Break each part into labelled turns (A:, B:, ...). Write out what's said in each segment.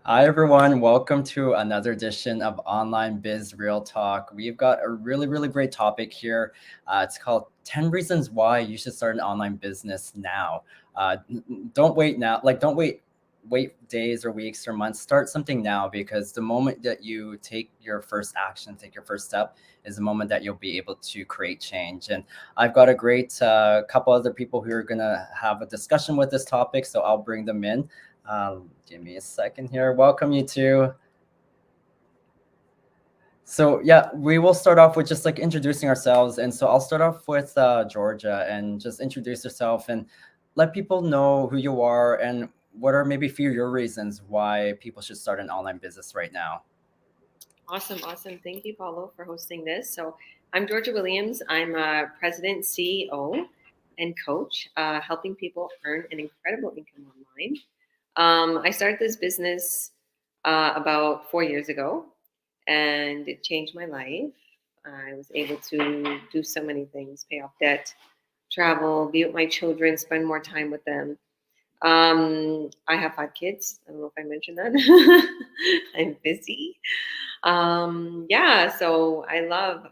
A: Hi, everyone. Welcome to another edition of Online Biz Real Talk. We've got a really great topic here. It's called 10 Reasons Why You Should Start an Online Business Now. Don't wait now. Wait days or weeks or months. Start something now because the moment that you take your first action, take your first step, is the moment that you'll be able to create change. And I've got a great couple other people who are going to have a discussion with this topic. So I'll bring them in. Give me a second here. Welcome you two. So yeah, we will start off with just like introducing ourselves. And so I'll start off with Georgia and just introduce yourself and let people know who you are and what are maybe a few of your reasons why people should start an online business right now.
B: Awesome. Thank you, Paulo, for hosting this. So, I'm Georgia Williams. I'm a president, CEO, and coach, helping people earn an incredible income online. I started this business about 4 years ago, and it changed my life. I was able to do so many things: pay off debt, travel, be with my children, spend more time with them. I have 5 kids. I don't know if I mentioned that. I'm busy. Yeah, so I love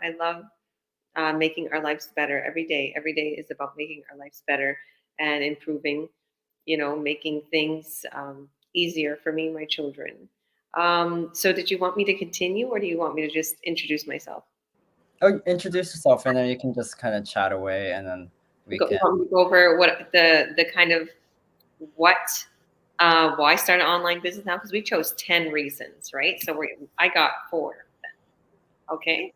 B: making our lives better every day. Every day is about making our lives better and improving, making things easier for me and my children. So did you want me to continue, or do you want me to just introduce myself?
A: Oh, introduce yourself and then you can just kind of chat away and then we
B: You
A: can.
B: want me to go over what the kind of what why start an online business now? Because we chose 10 reasons, right? So I got four. Okay.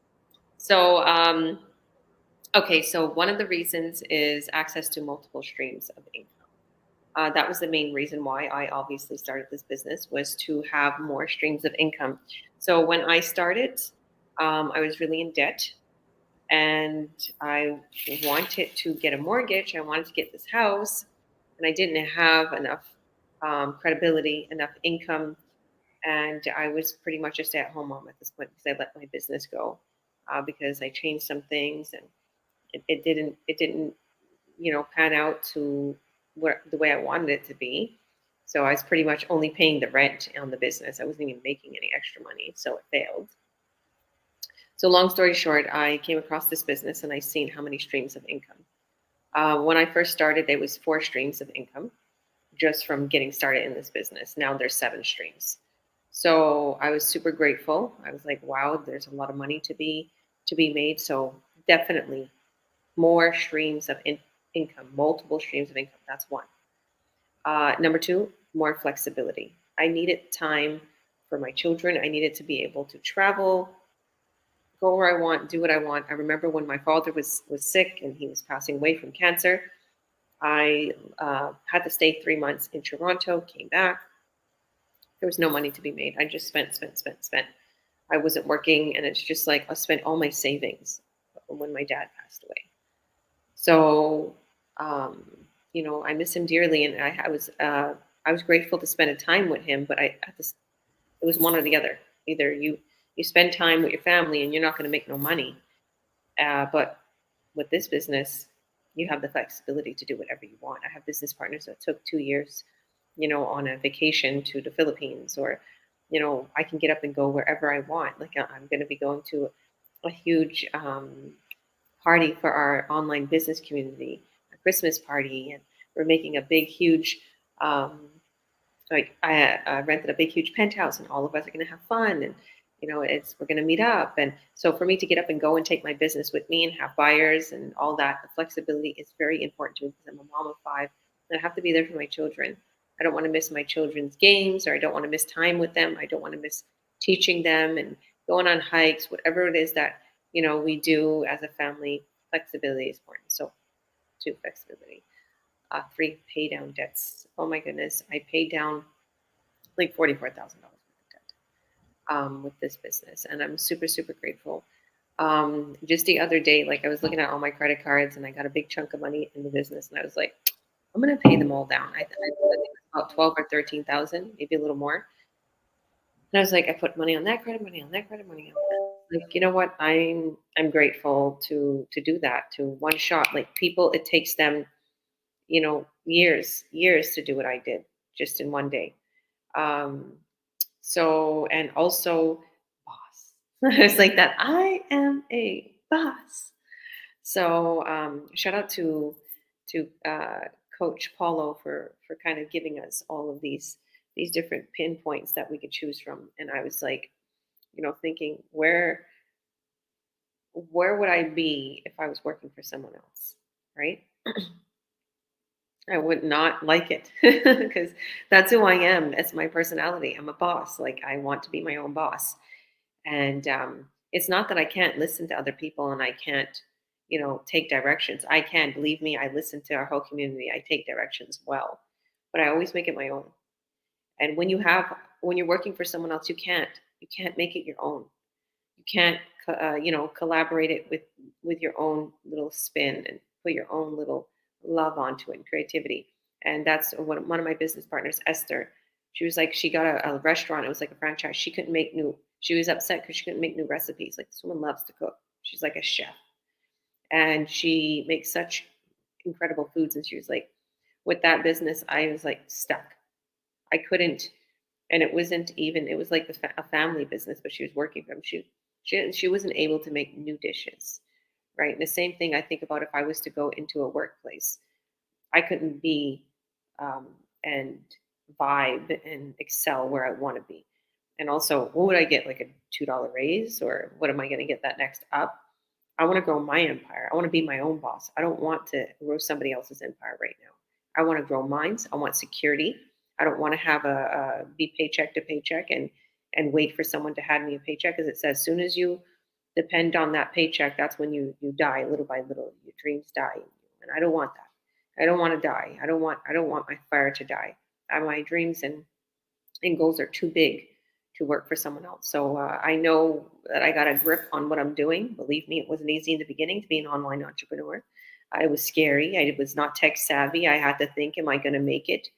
B: So so one of the reasons is access to multiple streams of income. That was the main reason why I obviously started this business, was to have more streams of income. So when I started, I was really in debt, and I wanted to get a mortgage. I wanted to get this house, and I didn't have enough credibility, enough income, and I was pretty much a stay-at-home mom at this point because I let my business go because I changed some things, and it didn't pan out to where the way I wanted it to be. So I was pretty much only paying the rent on the business. I wasn't even making any extra money, so it failed. So long story short, I came across this business and I seen how many streams of income. When I first started, there was 4 streams of income just from getting started in this business. Now there's 7 streams. So I was super grateful. I was like, wow, there's a lot of money to be made. So definitely more streams of income, multiple streams of income. That's one. Number two, more flexibility. I needed time for my children. I needed to be able to travel, go where I want, do what I want. I remember when my father was sick and he was passing away from cancer. I had to stay 3 months in Toronto. Came back. There was no money to be made. I just spent. I wasn't working, and it's just like I spent all my savings when my dad passed away. So, um, I miss him dearly, and I was grateful to spend a time with him. But I had this, it was one or the other. Either you spend time with your family, and you're not going to make no money. But with this business, you have the flexibility to do whatever you want. I have business partners that took 2 years, on a vacation to the Philippines, or I can get up and go wherever I want. Like I'm going to be going to a huge party for our online business community, a Christmas party, and we're making a big, huge, um, like I rented a big, huge penthouse, and all of us are going to have fun, and it's we're going to meet up, and so for me to get up and go and take my business with me and have buyers and all that, the flexibility is very important to me because I'm a mom of 5, and I have to be there for my children. I don't want to miss my children's games, or I don't want to miss time with them. I don't want to miss teaching them and going on hikes, whatever it is that we do as a family. Flexibility is important. So, 2, flexibility. 3, pay down debts. Oh my goodness, I paid down like $44,000 worth of debt with this business, and I'm super grateful. Just the other day, like I was looking at all my credit cards, and I got a big chunk of money in the business, and I was like, I'm gonna pay them all down. I think it's about 12 or 13,000, maybe a little more. And I was like, I put money on that credit, money on that credit, money on that. Like, you know what? I'm grateful to do that, to one shot. Like people, it takes them, years to do what I did just in one day. Um, So, and also boss. It's like that. I am a boss. So, shout out to Coach Paulo for kind of giving us all of these different pinpoints that we could choose from. And I was like, thinking where would I be if I was working for someone else, right? I would not like it because that's who I am. It's my personality. I'm a boss. Like I want to be my own boss. And it's not that I can't listen to other people and I can't, take directions. I can, believe me, I listen to our whole community. I take directions well, but I always make it my own. And when you're working for someone else, you can't make it your own. You can't, collaborate it with your own little spin and put your own little love onto it and creativity. And that's one of my business partners, Esther. She was like, she got a restaurant. It was like a franchise. She couldn't make new. She was upset because she couldn't make new recipes. Like this woman loves to cook. She's like a chef, and she makes such incredible foods. And she was like, with that business, I was like stuck. I couldn't, and it wasn't even. It was like a family business, but she was working from. She wasn't able to make new dishes, right? And the same thing I think about if I was to go into a workplace, I couldn't be um, and vibe and excel where I want to be. And also, what would I get, like a $2 raise, or what am I going to get that next up? I want to grow my empire. I want to be my own boss. I don't want to grow somebody else's empire right now. I want to grow mine. I want security. I don't want to have a be paycheck to paycheck and wait for someone to hand me a paycheck, because it says as soon as you depend on that paycheck, that's when you die little by little. Your dreams die, and I don't want that. I don't want to die. I don't want my fire to die. My dreams and goals are too big to work for someone else. So I know that I got a grip on what I'm doing. Believe me, it wasn't easy in the beginning to be an online entrepreneur. It was scary. I was not tech savvy. I had to think, am I going to make it?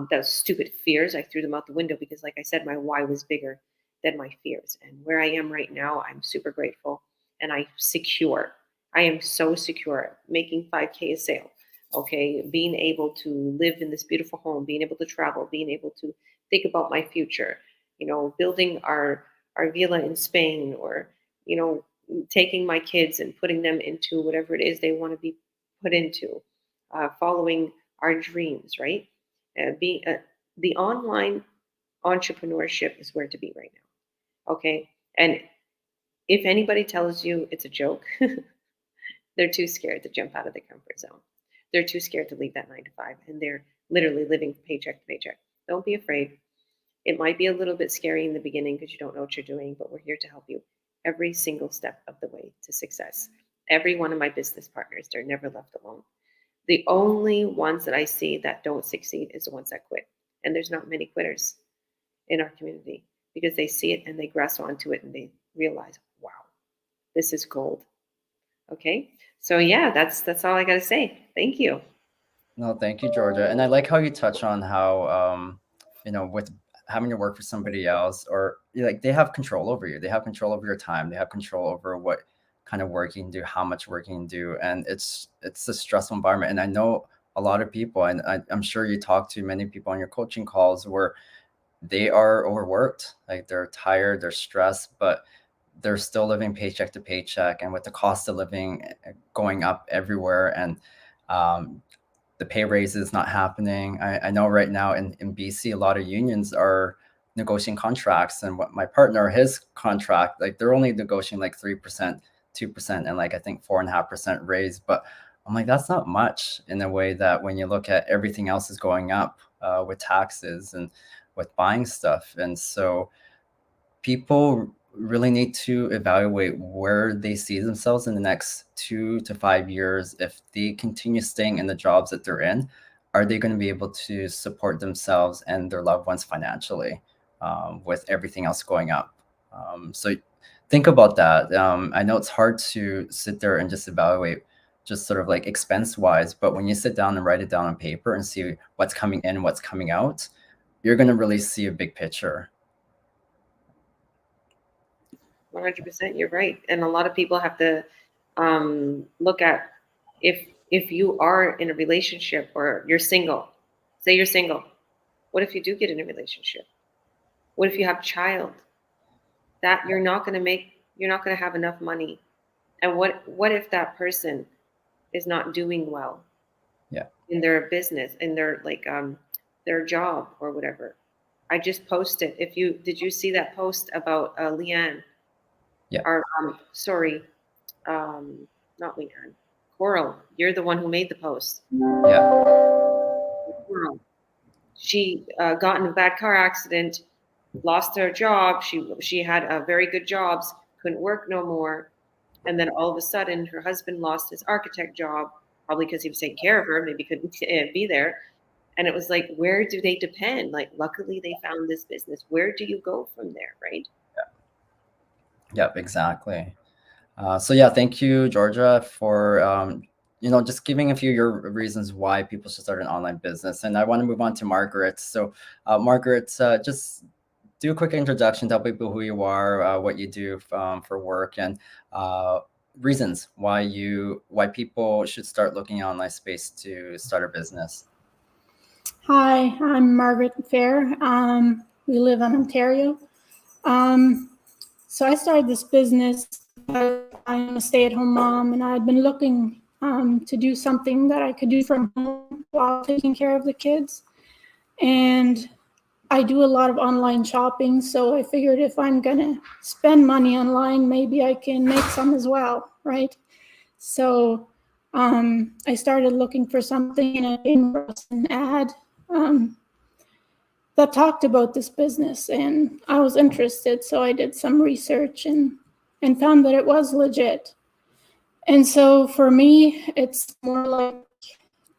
B: Those stupid fears, I threw them out the window because, like I said, my why was bigger than my fears. And where I am right now, I'm super grateful and I'm secure. I am so secure making 5K a sale. Okay. Being able to live in this beautiful home, being able to travel, being able to think about my future, building our villa in Spain, or, taking my kids and putting them into whatever it is they want to be put into, following our dreams, right? Being the online entrepreneurship is where to be right now. Okay. And if anybody tells you it's a joke, they're too scared to jump out of the comfort zone. They're too scared to leave that 9 to 5, and they're literally living paycheck to paycheck. Don't be afraid. It might be a little bit scary in the beginning because you don't know what you're doing, but we're here to help you every single step of the way to success. Every one of my business partners, they're never left alone. The only ones that I see that don't succeed is the ones that quit. And there's not many quitters in our community because they see it and they grasp onto it and they realize, wow, this is gold. Okay. So yeah, that's all I gotta say. Thank you.
A: No, thank you, Georgia. And I like how you touch on how, with having to work for somebody else, or like they have control over you. They have control over your time. They have control over what kind of work you can do, how much work you can do, and it's a stressful environment. And I know a lot of people, and I'm sure you talk to many people on your coaching calls where they are overworked, like they're tired, they're stressed, but they're still living paycheck to paycheck, and with the cost of living going up everywhere, and um, the pay raise is not happening. I know right now in BC, a lot of unions are negotiating contracts, and what my partner, his contract, like they're only negotiating like 3%, 2%, and like I think 4.5% raise. But I'm like, that's not much in a way that when you look at everything else is going up with taxes and with buying stuff. And so people really need to evaluate where they see themselves in the next 2 to 5 years. If they continue staying in the jobs that they're in, are they going to be able to support themselves and their loved ones financially with everything else going up? So think about that. I know it's hard to sit there and just evaluate just sort of like expense wise, but when you sit down and write it down on paper and see what's coming in, what's coming out, you're going to really see a big picture.
B: 100%, you're right. And a lot of people have to look at, if you are in a relationship or you're single. Say you're single. What if you do get in a relationship? What if you have a child? That you're not going to have enough money. And what if that person is not doing well
A: Yeah.
B: in their business, in their their job or whatever? I just posted. If you did you see that post about Leanne?
A: Yeah.
B: Or sorry, um, not Leanne. Coral. You're the one who made the post.
A: Yeah.
B: Coral. She got in a bad car accident, lost her job. She had very good jobs, couldn't work no more, and then all of a sudden, her husband lost his architect job, probably because he was taking care of her, maybe couldn't be there. And it was like, where do they depend? Like, luckily they found this business. Where do you go from there, right?
A: Yeah, exactly. So yeah, thank you, Georgia, for just giving a few of your reasons why people should start an online business. And I want to move on to Margaret. So, Margaret, just do a quick introduction, tell people who you are, what you do for work, and uh, reasons why people should start looking at online space to start a business.
C: Hi, I'm Margaret Fair. We live in Ontario. So I started this business because I'm a stay-at-home mom, and I'd been looking to do something that I could do from home while taking care of the kids. And I do a lot of online shopping, so I figured if I'm gonna spend money online, maybe I can make some as well, right? So I started looking for something, and I came across an ad that talked about this business, and I was interested, so I did some research and found that it was legit. And so for me, it's more like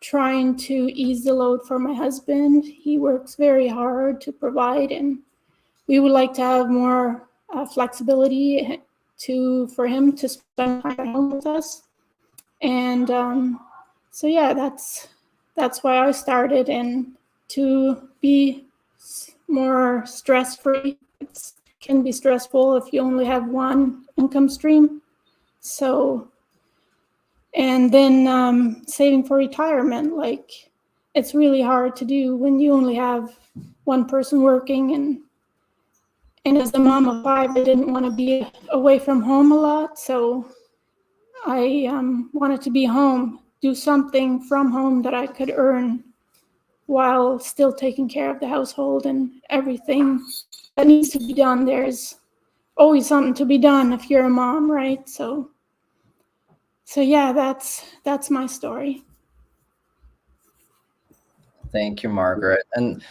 C: trying to ease the load for my husband. He works very hard to provide, and we would like to have more flexibility for him to spend time at home with us. And so yeah, that's why I started, and to be more stress-free. It can be stressful if you only have one income stream. So, and then saving for retirement, like it's really hard to do when you only have one person working. And as a mom of 5, I didn't want to be away from home a lot. So I wanted to be home, do something from home that I could earn while still taking care of the household and everything that needs to be done. There's always something to be done if you're a mom, right? So yeah, that's my story.
A: Thank you, Margaret. And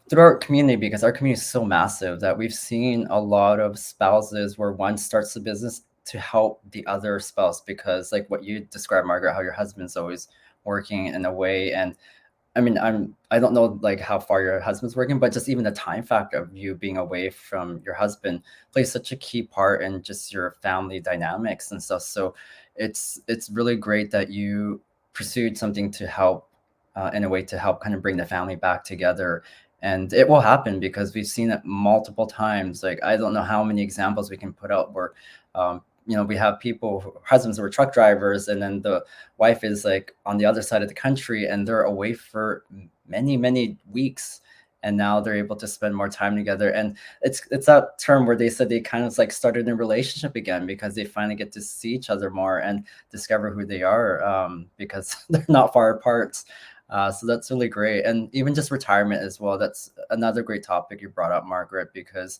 A: through our community, because our community is so massive, that we've seen a lot of spouses where one starts a business to help the other spouse, because like what you described, Margaret, how your husband's always working in a way. And I mean, I don't know like how far your husband's working, but just even the time factor of you being away from your husband plays such a key part in just your family dynamics and stuff. So it's really great that you pursued something to help in a way to help kind of bring the family back together. And it will happen because we've seen it multiple times. Like I don't know how many examples we can put out where we have husbands who are truck drivers, and then the wife is like on the other side of the country, and they're away for many, many weeks. And now they're able to spend more time together. And it's that term where they said they kind of like started a relationship again because they finally get to see each other more and discover who they are, because they're not far apart. So that's really great. And even just retirement as well. That's another great topic you brought up, Margaret, because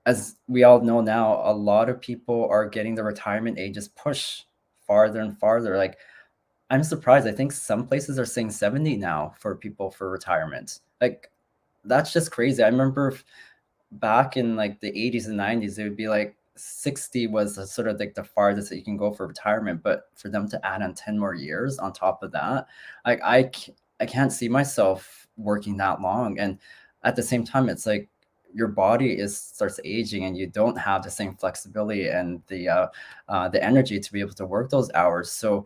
A: as we all know now, a lot of people are getting the retirement ages pushed farther and farther. Like, I'm surprised. I think some places are saying 70 now for people for retirement. Like, that's just crazy. I remember back in like the 80s and 90s, it would be like 60 was sort of like the farthest that you can go for retirement. But for them to add on 10 more years on top of that, like I can't see myself working that long. And at the same time, it's like your body starts aging, and you don't have the same flexibility and the energy to be able to work those hours. So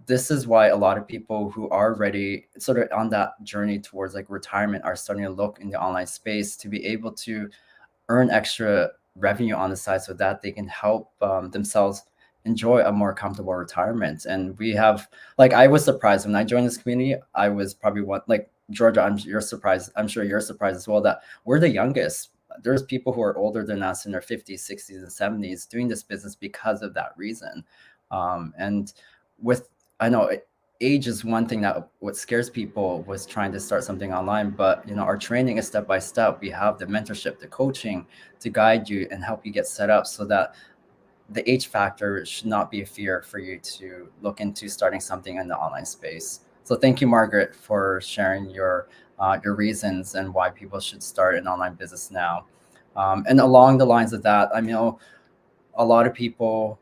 A: this is why a lot of people who are ready sort of on that journey towards like retirement are starting to look in the online space to be able to earn extra revenue on the side so that they can help themselves enjoy a more comfortable retirement. And we have, like, I was surprised when I joined this community. I was probably one, like Georgia, you're surprised. I'm sure you're surprised as well that we're the youngest. There's people who are older than us in their 50s, 60s, and 70s doing this business because of that reason. And with, I know age is one thing that what scares people was trying to start something online, but our training is step by step. We have the mentorship, the coaching to guide you and help you get set up so that the age factor should not be a fear for you to look into starting something in the online space. So thank you, Margaret, for sharing your reasons and why people should start an online business now. And along the lines of that, I mean, a lot of people,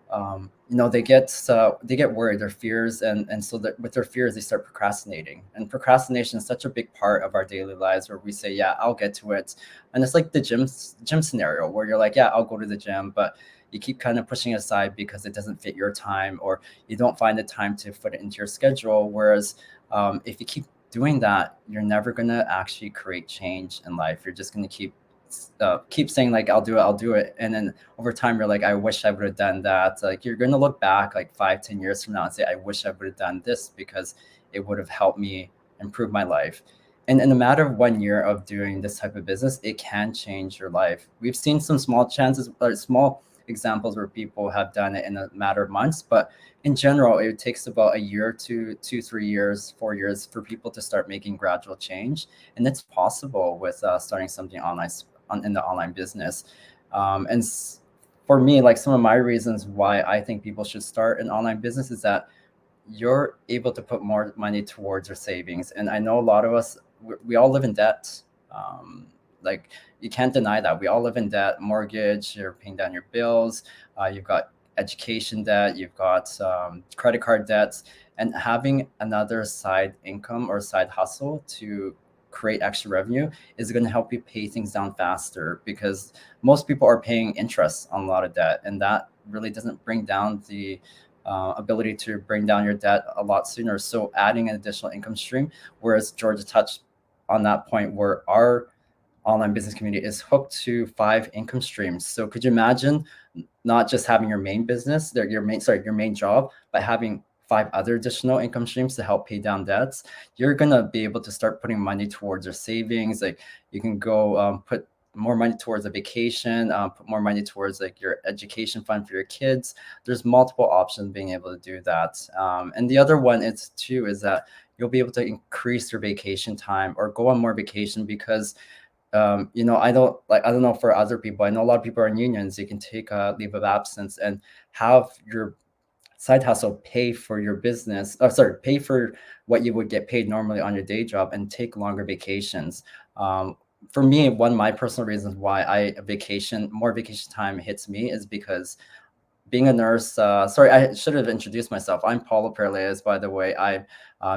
A: they get worried, their fears, and so that with their fears, they start procrastinating. And procrastination is such a big part of our daily lives, where we say, "Yeah, I'll get to it," and it's like the gym scenario where you're like, "Yeah, I'll go to the gym," but you keep kind of pushing it aside because it doesn't fit your time, or you don't find the time to fit it into your schedule. Whereas if you keep doing that, you're never gonna actually create change in life. You're just gonna keep saying like I'll do it, and then over time you're like, I wish I would have done that. Like you're gonna look back like 5-10 years from now and say, I wish I would have done this because it would have helped me improve my life. And in a matter of 1 year of doing this type of business, it can change your life. We've seen some small chances or small examples where people have done it in a matter of months, but in general it takes about a year to 2, 3 years, 4 years for people to start making gradual change. And it's possible with starting something online in the online business. And for me, like some of my reasons why I think people should start an online business is that you're able to put more money towards your savings. And I know a lot of us, we all live in debt. Like you can't deny that we all live in debt. Mortgage, you're paying down your bills, you've got education debt, you've got credit card debts, and having another side income or side hustle to create extra revenue is going to help you pay things down faster, because most people are paying interest on a lot of debt, and that really doesn't bring down the ability to bring down your debt a lot sooner. So adding an additional income stream, whereas Georgia touched on that point where our online business community is hooked to 5 income streams. So could you imagine not just having your main business, your main job, but having 5 other additional income streams to help pay down debts? You're gonna be able to start putting money towards your savings. Like you can go put more money towards a vacation, put more money towards like your education fund for your kids. There's multiple options being able to do that. And the other one is that you'll be able to increase your vacation time or go on more vacation, because I don't know for other people. I know a lot of people are in unions. You can take a leave of absence and have your side hustle pay for your business. Pay for what you would get paid normally on your day job and take longer vacations. For me, one of my personal reasons why more vacation time hits me is because being a nurse. I should have introduced myself. I'm Paulo Perles, by the way. I'm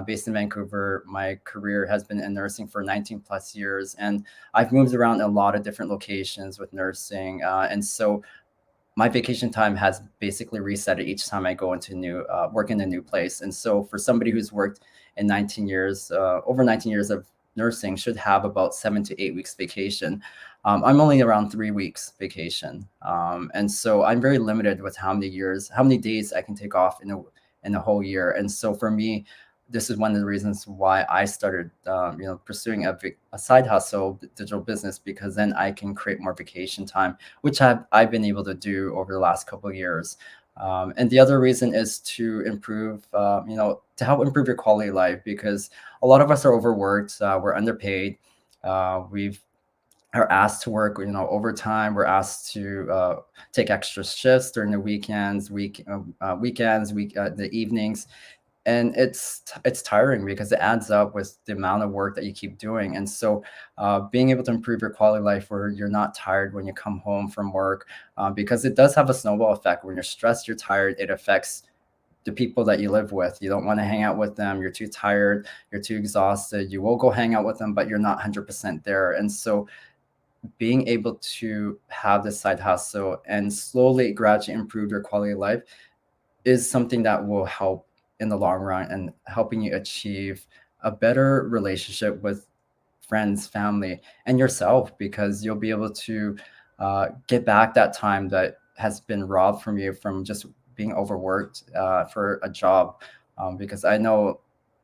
A: based in Vancouver. My career has been in nursing for 19 plus years, and I've moved around a lot of different locations with nursing. And so my vacation time has basically reset each time I go into work in a new place. And so for somebody who's worked in 19 years, over 19 years of nursing, should have about 7 to 8 weeks vacation. I'm only around 3 weeks vacation. And so I'm very limited with how many days I can take off in a whole year. And so for me, this is one of the reasons why I started, pursuing a side hustle, digital business, because then I can create more vacation time, which I've been able to do over the last couple of years. And the other reason is to improve, to help improve your quality of life, because a lot of us are overworked, we're underpaid, we've are asked to work, overtime. We're asked to take extra shifts during the weekends, the evenings, and it's tiring because it adds up with the amount of work that you keep doing. And so being able to improve your quality of life where you're not tired when you come home from work, because it does have a snowball effect. When you're stressed, you're tired, it affects the people that you live with. You don't want to hang out with them. You're too tired, you're too exhausted. You will go hang out with them, but you're not 100% there. And so being able to have this side hustle and slowly, gradually improve your quality of life is something that will help in the long run and helping you achieve a better relationship with friends, family, and yourself, because you'll be able to get back that time that has been robbed from you from just being overworked for a job. Because I know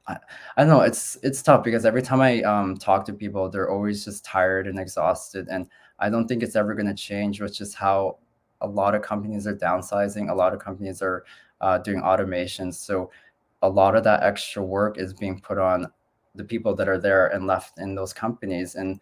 A: I, I don't know. It's tough because every time I talk to people, they're always just tired and exhausted, and I don't think it's ever going to change. Which is how a lot of companies are downsizing. A lot of companies are doing automations. So a lot of that extra work is being put on the people that are there and left in those companies. And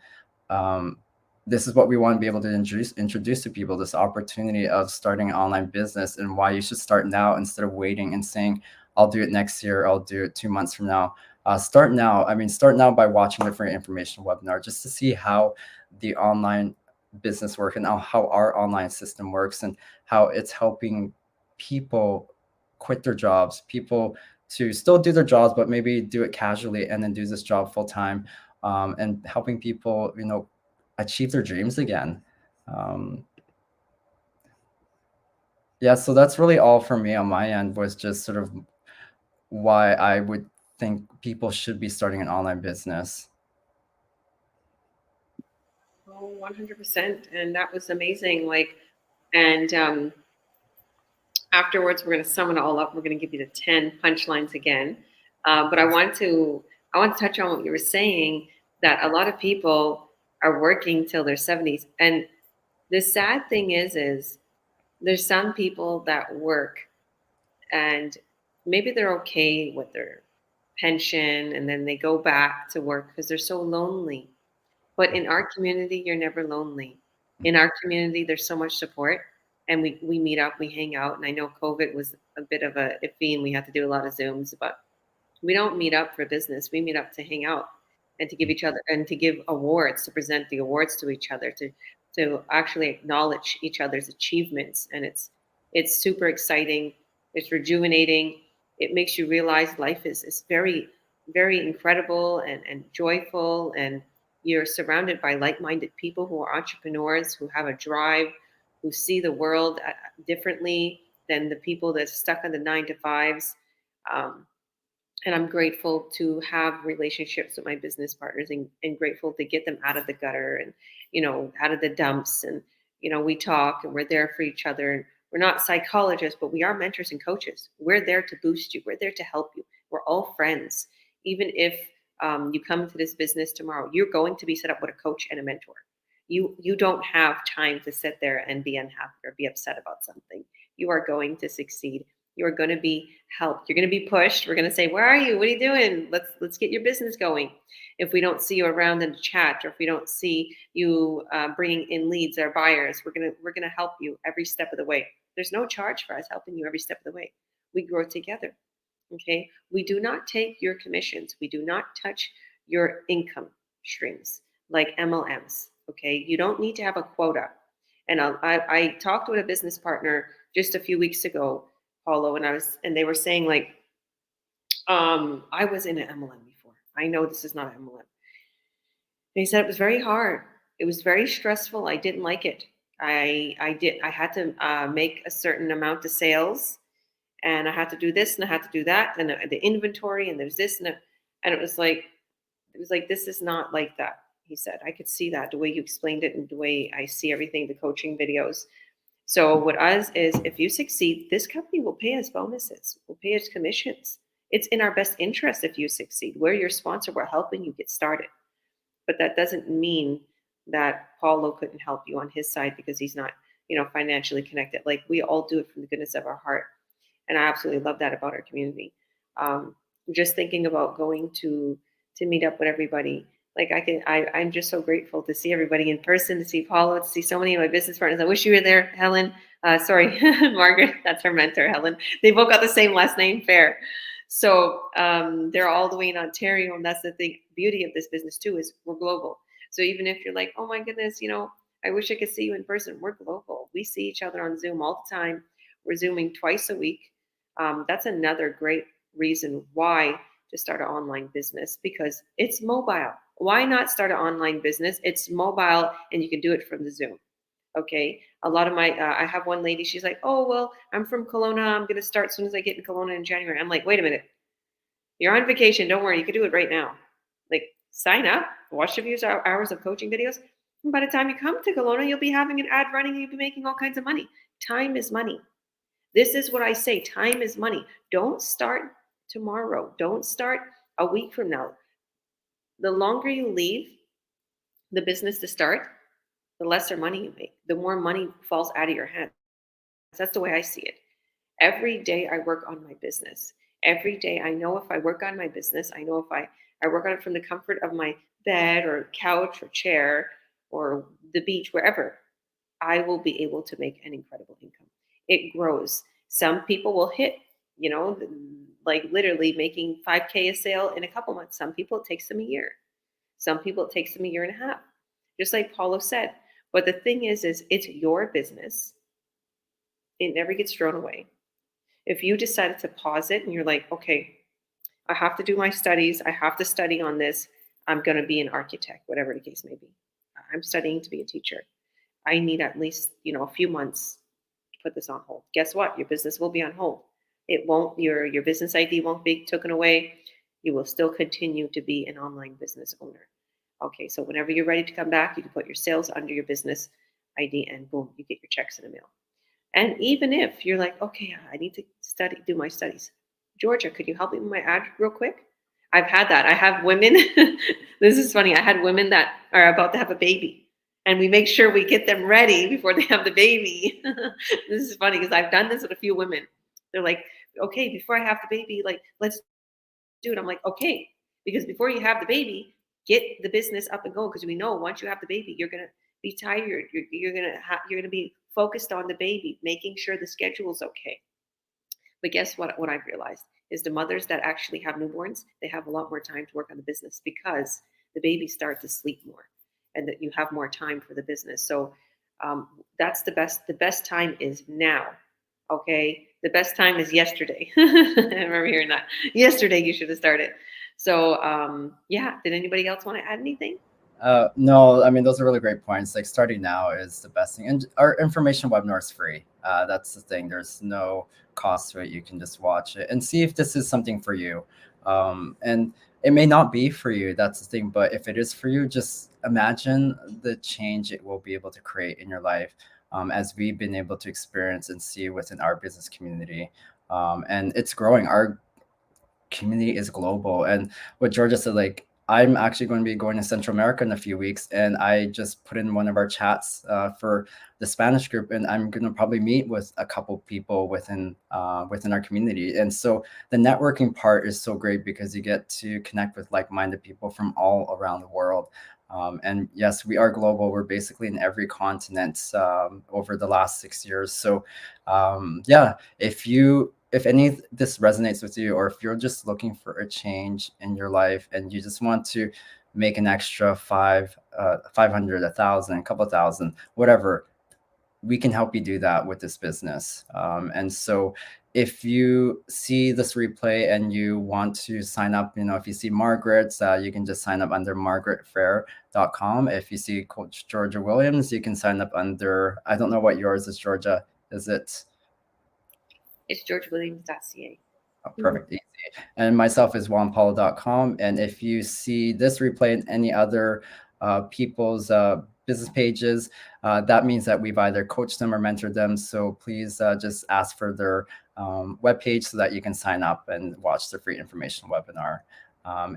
A: um, this is what we want to be able to introduce to people, this opportunity of starting an online business and why you should start now instead of waiting and saying, I'll do it next year, I'll do it 2 months from now. Start now. I mean, start now by watching the free information webinar just to see how the online business work and how our online system works and how it's helping people quit their jobs, people to still do their jobs, but maybe do it casually and then do this job full time, and helping people, achieve their dreams again. Um, yeah, so that's really all for me on my end was just sort of why I would think people should be starting an online business.
B: Oh, 100%. And that was amazing. Like, and afterwards, we're going to sum it all up. We're going to give you the 10 punchlines again. But I want to touch on what you were saying, that a lot of people are working till their 70s. And the sad thing is there's some people that work and maybe they're okay with their pension and then they go back to work because they're so lonely. But in our community, you're never lonely. In our community, there's so much support, and we meet up, we hang out. And I know COVID was a bit of a iffy, and we had to do a lot of Zooms, but we don't meet up for business. We meet up to hang out and to give each other and to give awards, to present the awards to each other, to actually acknowledge each other's achievements. And it's super exciting. It's rejuvenating. It makes you realize life is very, very incredible and joyful. And you're surrounded by like-minded people who are entrepreneurs, who have a drive, who see the world differently than the people that's stuck on the 9 to 5s. Um, and I'm grateful to have relationships with my business partners, and grateful to get them out of the gutter and, out of the dumps. And, we talk and we're there for each other. And we're not psychologists, but we are mentors and coaches. We're there to boost you. We're there to help you. We're all friends. Even if you come into this business tomorrow, you're going to be set up with a coach and a mentor. You don't have time to sit there and be unhappy or be upset about something. You are going to succeed. You're going to be helped. You're going to be pushed. We're going to say, "Where are you? What are you doing? Let's get your business going." If we don't see you around in the chat, or if we don't see you bringing in leads or buyers, we're gonna help you every step of the way. There's no charge for us helping you every step of the way. We grow together. Okay. We do not take your commissions. We do not touch your income streams like MLMs. Okay. You don't need to have a quota. And I talked with a business partner just a few weeks ago, Paulo, and they were saying like, I was in an MLM before. I know this is not an MLM. They said it was very hard. It was very stressful. I didn't like it. I had to make a certain amount of sales, and I had to do this and I had to do that, and the inventory, and there's this and it was like this is not like that. He said, I could see that the way you explained it and the way I see everything, the coaching videos. So what us is, if you succeed, this company will pay us bonuses, will pay us commissions. It's in our best interest if you succeed. We're your sponsor. We're helping you get started. But that doesn't mean that Paulo couldn't help you on his side because he's not, financially connected. Like, we all do it from the goodness of our heart. And I absolutely love that about our community. Just thinking about going to meet up with everybody. Like, I'm just so grateful to see everybody in person, to see Paulo, to see so many of my business partners. I wish you were there, Helen. Sorry, Margaret, that's her mentor, Helen. They both got the same last name, Fair. So they're all the way in Ontario. And that's the beauty of this business too, is we're global. So even if you're like, oh my goodness, I wish I could see you in person, we're global. We see each other on Zoom all the time. We're Zooming twice a week. That's another great reason why to start an online business, because it's mobile. Why not start an online business? It's mobile and you can do it from the Zoom. Okay. A lot of I have one lady, she's like, oh, well, I'm from Kelowna. I'm going to start as soon as I get in Kelowna in January. I'm like, wait a minute. You're on vacation. Don't worry. You can do it right now. Like, sign up, watch a few hours of coaching videos. And by the time you come to Kelowna, you'll be having an ad running and you'll be making all kinds of money. Time is money. This is what I say. Time is money. Don't start tomorrow. Don't start a week from now. The longer you leave the business to start, the lesser money you make, the more money falls out of your hands. That's the way I see it. Every day I work on my business. Every day I know if I work on my business, I know if I work on it from the comfort of my bed or couch or chair or the beach, wherever, I will be able to make an incredible income. It grows. Some people will hit, like literally making 5K a sale in a couple months. Some people it takes them a year. Some people it takes them a year and a half. Just like Paulo said. But the thing is it's your business. It never gets thrown away. If you decided to pause it and you're like, okay, I have to do my studies. I have to study on this. I'm going to be an architect, whatever the case may be. I'm studying to be a teacher. I need at least, a few months to put this on hold. Guess what? Your business will be on hold. It won't, your business ID won't be taken away. You will still continue to be an online business owner. Okay, so whenever you're ready to come back, you can put your sales under your business ID and boom, you get your checks in the mail. And even if you're like, okay, I need to do my studies. Georgia, could you help me with my ad real quick? I've had that. I have women. This is funny. I had women that are about to have a baby, and we make sure we get them ready before they have the baby. This is funny because I've done this with a few women. They're like, okay, before I have the baby, like, let's do it. I'm like, okay, because before you have the baby, get the business up and going, because we know once you have the baby, you're gonna be tired. You're gonna be focused on the baby, making sure the schedule's okay. But guess what? What I've realized is the mothers that actually have newborns, they have a lot more time to work on the business because the babies start to sleep more, and that you have more time for the business. So that's the best. The best time is now. Okay, the best time is yesterday. I remember hearing that. Yesterday you should have started. So yeah. Did anybody else want to add anything?
A: No, I mean, those are really great points. Like starting now is the best thing. And our information webinar is free. That's the thing. There's no cost to it. You can just watch it and see if this is something for you. And it may not be for you. That's the thing. But if it is for you, just imagine the change it will be able to create in your life, as we've been able to experience and see within our business community. And it's growing. Our community is global. And what Georgia said, like, I'm actually going to be going to Central America in a few weeks, and I just put in one of our chats for the Spanish group, and I'm going to probably meet with a couple people within our community. And so the networking part is so great because you get to connect with like-minded people from all around the world. And yes, we are global. We're basically in every continent over the last 6 years. So yeah, if any of this resonates with you, or if you're just looking for a change in your life and you just want to make an extra 500, 1,000, a couple thousand, whatever, we can help you do that with this business. And so if you see this replay and you want to sign up, if you see Margaret's, you can just sign up under margaretfair.com. If you see Coach Georgia Williams, you can sign up under, I don't know what yours is, Georgia. Is it?
B: It's georgewilliams.ca.
A: Oh, perfect. Easy. And myself is juanpaulo.com. And if you see this replay and any other people's business pages, that means that we've either coached them or mentored them. So please just ask for their webpage so that you can sign up and watch the free information webinar.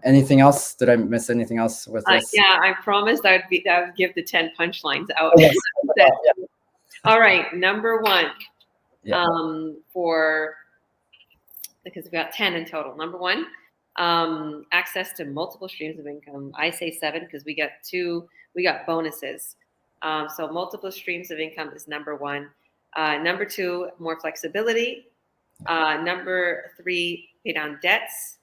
A: Anything else? Did I miss anything else with this?
B: Yeah, I promised I would give the 10 punchlines out.
A: Yes.
B: All right, number one.
A: Yeah.
B: Because we've got 10 in total. Number one, access to multiple streams of income. I say 7 because we got bonuses. So multiple streams of income is number one. Number 2, more flexibility. Number 3, pay down debts.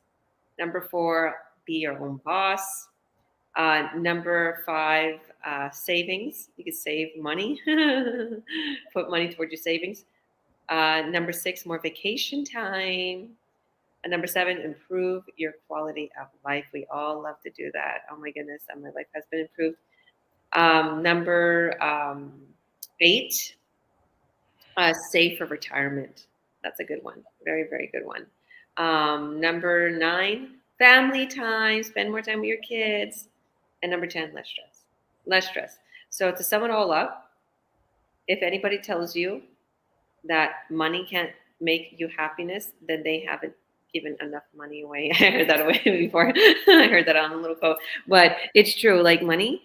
B: Number 4, be your own boss. Number 5, savings. You can save money, put money towards your savings. Number 6, more vacation time. And number 7, improve your quality of life. We all love to do that. Oh my goodness, my life has been improved. Number 8, save for retirement. That's a good one. Very, very good one. Number 9, family time. Spend more time with your kids. And number 10, less stress. Less stress. So to sum it all up, if anybody tells you that money can't make you happiness, then they haven't given enough money away. I heard that away before. I heard that on a little quote, but it's true. Like money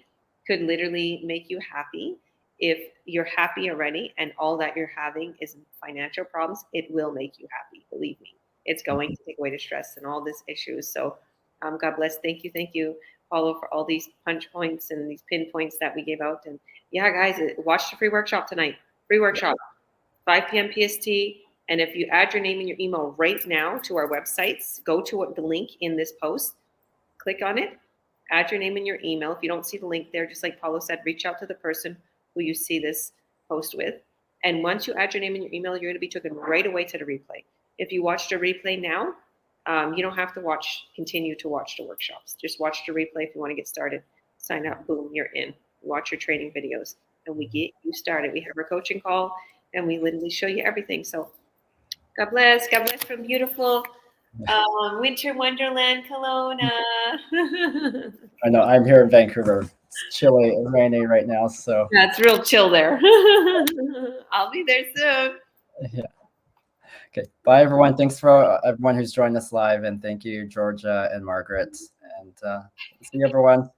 B: could literally make you happy. If you're happy already and all that you're having is financial problems, it will make you happy. Believe me, it's going to take away the stress and all these issues. So God bless. Thank you, Paulo, for all these punch points and these pinpoints that we gave out. And yeah, guys, watch the free workshop tonight. Free workshop, 5 p.m. PST. And if you add your name and your email right now to our websites, go to the link in this post, click on it, add your name and your email. If you don't see the link there, just like Paulo said, reach out to the person who you see this post with. And once you add your name and your email, you're going to be taken right away to the replay. If you watch the replay now, you don't have to continue to watch the workshops. Just watch the replay if you want to get started. Sign up, boom, you're in. Watch your training videos, and we get you started. We have our coaching call, and we literally show you everything. So God bless. God bless from beautiful winter wonderland, Kelowna.
A: I know I'm here in Vancouver. It's chilly and rainy right now, so
B: That's real chill there. I'll be there soon.
A: yeah. Okay, bye everyone. Thanks for everyone who's joined us live, and thank you, Georgia and Margaret. And see you, everyone.